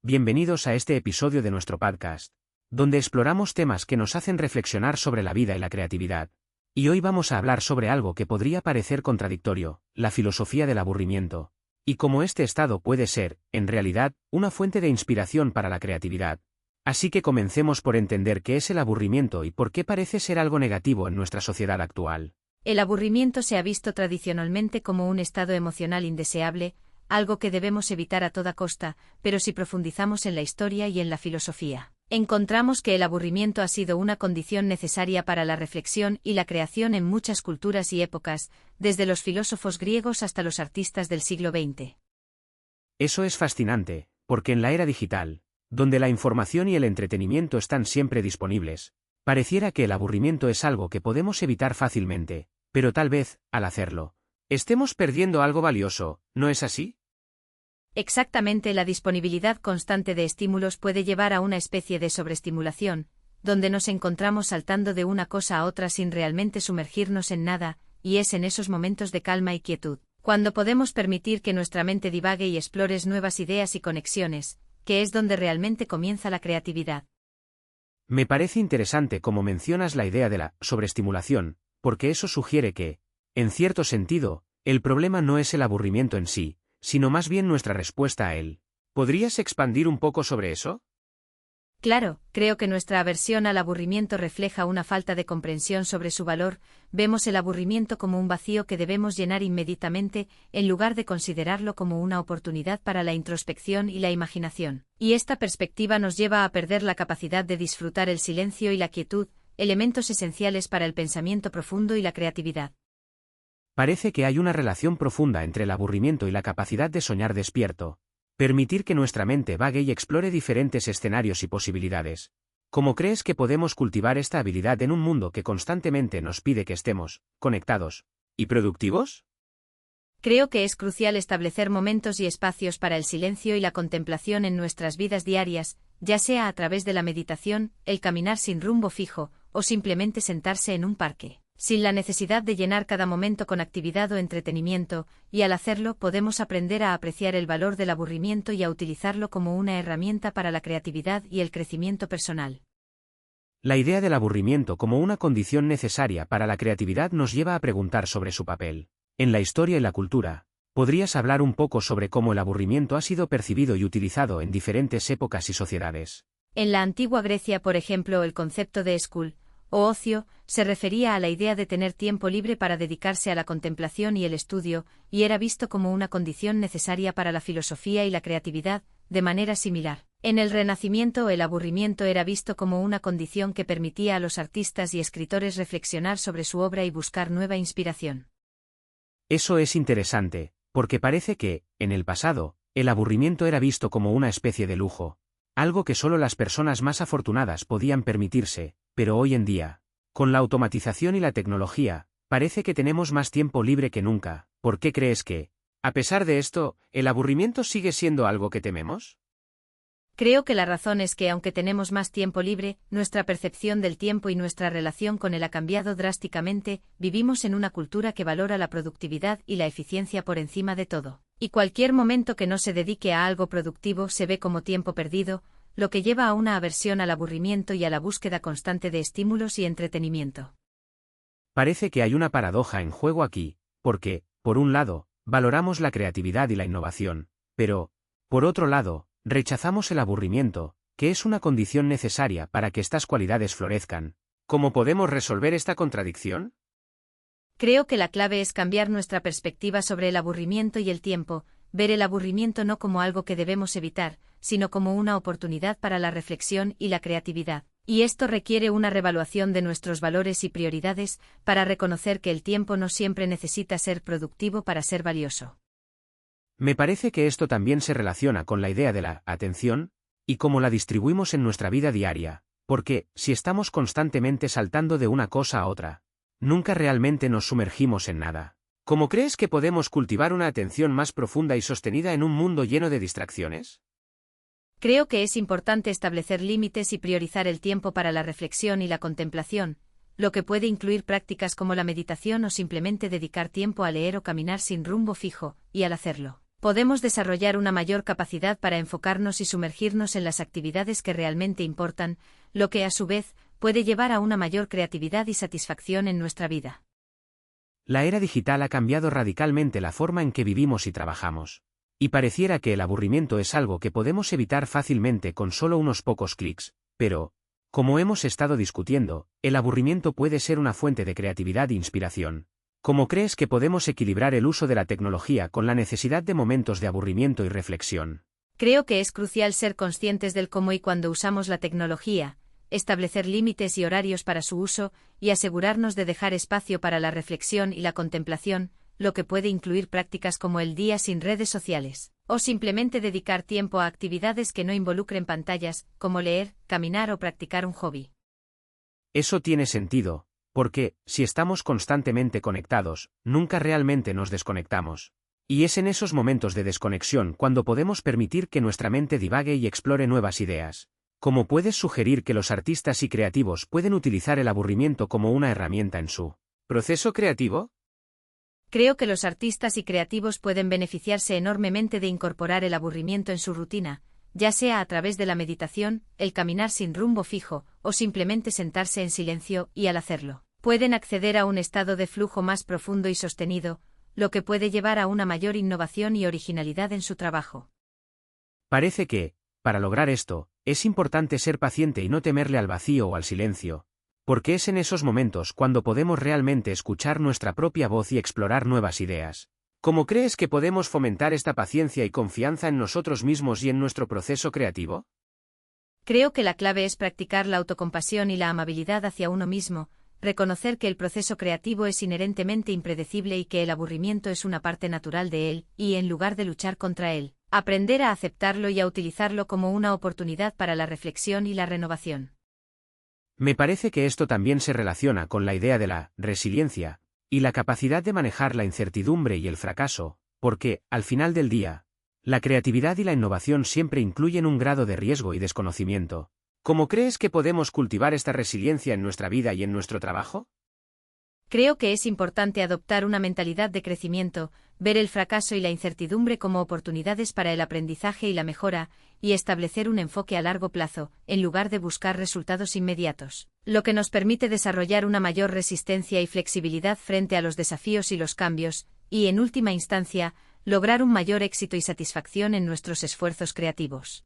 bienvenidos a este episodio de nuestro podcast, donde exploramos temas que nos hacen reflexionar sobre la vida y la creatividad. Y hoy vamos a hablar sobre algo que podría parecer contradictorio, la filosofía del aburrimiento, y cómo este estado puede ser, en realidad, una fuente de inspiración para la creatividad. Así que comencemos por entender qué es el aburrimiento y por qué parece ser algo negativo en nuestra sociedad actual. El aburrimiento se ha visto tradicionalmente como un estado emocional indeseable, algo que debemos evitar a toda costa, pero si profundizamos en la historia y en la filosofía, encontramos que el aburrimiento ha sido una condición necesaria para la reflexión y la creación en muchas culturas y épocas, desde los filósofos griegos hasta los artistas del siglo XX. Eso es fascinante, porque en la era digital, donde la información y el entretenimiento están siempre disponibles, pareciera que el aburrimiento es algo que podemos evitar fácilmente, pero tal vez, al hacerlo, estemos perdiendo algo valioso, ¿no es así? Exactamente, la disponibilidad constante de estímulos puede llevar a una especie de sobreestimulación, donde nos encontramos saltando de una cosa a otra sin realmente sumergirnos en nada, y es en esos momentos de calma y quietud, cuando podemos permitir que nuestra mente divague y explore nuevas ideas y conexiones, que es donde realmente comienza la creatividad. Me parece interesante cómo mencionas la idea de la sobreestimulación, porque eso sugiere que, en cierto sentido, el problema no es el aburrimiento en sí, sino más bien nuestra respuesta a él. ¿Podrías expandir un poco sobre eso? Claro, creo que nuestra aversión al aburrimiento refleja una falta de comprensión sobre su valor. Vemos el aburrimiento como un vacío que debemos llenar inmediatamente, en lugar de considerarlo como una oportunidad para la introspección y la imaginación. Y esta perspectiva nos lleva a perder la capacidad de disfrutar el silencio y la quietud, elementos esenciales para el pensamiento profundo y la creatividad. Parece que hay una relación profunda entre el aburrimiento y la capacidad de soñar despierto. Permitir que nuestra mente vague y explore diferentes escenarios y posibilidades. ¿Cómo crees que podemos cultivar esta habilidad en un mundo que constantemente nos pide que estemos conectados y productivos? Creo que es crucial establecer momentos y espacios para el silencio y la contemplación en nuestras vidas diarias, ya sea a través de la meditación, el caminar sin rumbo fijo, o simplemente sentarse en un parque, sin la necesidad de llenar cada momento con actividad o entretenimiento, y al hacerlo podemos aprender a apreciar el valor del aburrimiento y a utilizarlo como una herramienta para la creatividad y el crecimiento personal. La idea del aburrimiento como una condición necesaria para la creatividad nos lleva a preguntar sobre su papel. En la historia y la cultura, ¿podrías hablar un poco sobre cómo el aburrimiento ha sido percibido y utilizado en diferentes épocas y sociedades? En la antigua Grecia, por ejemplo, el concepto de skul, o ocio, se refería a la idea de tener tiempo libre para dedicarse a la contemplación y el estudio, y era visto como una condición necesaria para la filosofía y la creatividad, de manera similar. En el Renacimiento, el aburrimiento era visto como una condición que permitía a los artistas y escritores reflexionar sobre su obra y buscar nueva inspiración. Eso es interesante, porque parece que, en el pasado, el aburrimiento era visto como una especie de lujo, algo que solo las personas más afortunadas podían permitirse, pero hoy en día, con la automatización y la tecnología, parece que tenemos más tiempo libre que nunca. ¿Por qué crees que, a pesar de esto, el aburrimiento sigue siendo algo que tememos? Creo que la razón es que aunque tenemos más tiempo libre, nuestra percepción del tiempo y nuestra relación con él ha cambiado drásticamente. Vivimos en una cultura que valora la productividad y la eficiencia por encima de todo, y cualquier momento que no se dedique a algo productivo se ve como tiempo perdido, lo que lleva a una aversión al aburrimiento y a la búsqueda constante de estímulos y entretenimiento. Parece que hay una paradoja en juego aquí, porque, por un lado, valoramos la creatividad y la innovación, pero, por otro lado, rechazamos el aburrimiento, que es una condición necesaria para que estas cualidades florezcan. ¿Cómo podemos resolver esta contradicción? Creo que la clave es cambiar nuestra perspectiva sobre el aburrimiento y el tiempo, ver el aburrimiento no como algo que debemos evitar, sino como una oportunidad para la reflexión y la creatividad. Y esto requiere una reevaluación de nuestros valores y prioridades, para reconocer que el tiempo no siempre necesita ser productivo para ser valioso. Me parece que esto también se relaciona con la idea de la atención, y cómo la distribuimos en nuestra vida diaria, porque, si estamos constantemente saltando de una cosa a otra, nunca realmente nos sumergimos en nada. ¿Cómo crees que podemos cultivar una atención más profunda y sostenida en un mundo lleno de distracciones? Creo que es importante establecer límites y priorizar el tiempo para la reflexión y la contemplación, lo que puede incluir prácticas como la meditación o simplemente dedicar tiempo a leer o caminar sin rumbo fijo, y al hacerlo, Podemos desarrollar una mayor capacidad para enfocarnos y sumergirnos en las actividades que realmente importan, lo que a su vez puede llevar a una mayor creatividad y satisfacción en nuestra vida. La era digital ha cambiado radicalmente la forma en que vivimos y trabajamos. Y pareciera que el aburrimiento es algo que podemos evitar fácilmente con solo unos pocos clics, pero, como hemos estado discutiendo, el aburrimiento puede ser una fuente de creatividad e inspiración. ¿Cómo crees que podemos equilibrar el uso de la tecnología con la necesidad de momentos de aburrimiento y reflexión? Creo que es crucial ser conscientes del cómo y cuándo usamos la tecnología, establecer límites y horarios para su uso, y asegurarnos de dejar espacio para la reflexión y la contemplación, lo que puede incluir prácticas como el día sin redes sociales, o simplemente dedicar tiempo a actividades que no involucren pantallas, como leer, caminar o practicar un hobby. Eso tiene sentido, porque, si estamos constantemente conectados, nunca realmente nos desconectamos. Y es en esos momentos de desconexión cuando podemos permitir que nuestra mente divague y explore nuevas ideas. ¿Cómo puedes sugerir que los artistas y creativos pueden utilizar el aburrimiento como una herramienta en su proceso creativo? Creo que los artistas y creativos pueden beneficiarse enormemente de incorporar el aburrimiento en su rutina, ya sea a través de la meditación, el caminar sin rumbo fijo, o simplemente sentarse en silencio, y al hacerlo, pueden acceder a un estado de flujo más profundo y sostenido, lo que puede llevar a una mayor innovación y originalidad en su trabajo. Parece que, para lograr esto, es importante ser paciente y no temerle al vacío o al silencio, porque es en esos momentos cuando podemos realmente escuchar nuestra propia voz y explorar nuevas ideas. ¿Cómo crees que podemos fomentar esta paciencia y confianza en nosotros mismos y en nuestro proceso creativo? Creo que la clave es practicar la autocompasión y la amabilidad hacia uno mismo, reconocer que el proceso creativo es inherentemente impredecible y que el aburrimiento es una parte natural de él, y en lugar de luchar contra él, aprender a aceptarlo y a utilizarlo como una oportunidad para la reflexión y la renovación. Me parece que esto también se relaciona con la idea de la resiliencia y la capacidad de manejar la incertidumbre y el fracaso, porque, al final del día, la creatividad y la innovación siempre incluyen un grado de riesgo y desconocimiento. ¿Cómo crees que podemos cultivar esta resiliencia en nuestra vida y en nuestro trabajo? Creo que es importante adoptar una mentalidad de crecimiento, ver el fracaso y la incertidumbre como oportunidades para el aprendizaje y la mejora, y establecer un enfoque a largo plazo, en lugar de buscar resultados inmediatos, lo que nos permite desarrollar una mayor resistencia y flexibilidad frente a los desafíos y los cambios, y en última instancia, lograr un mayor éxito y satisfacción en nuestros esfuerzos creativos.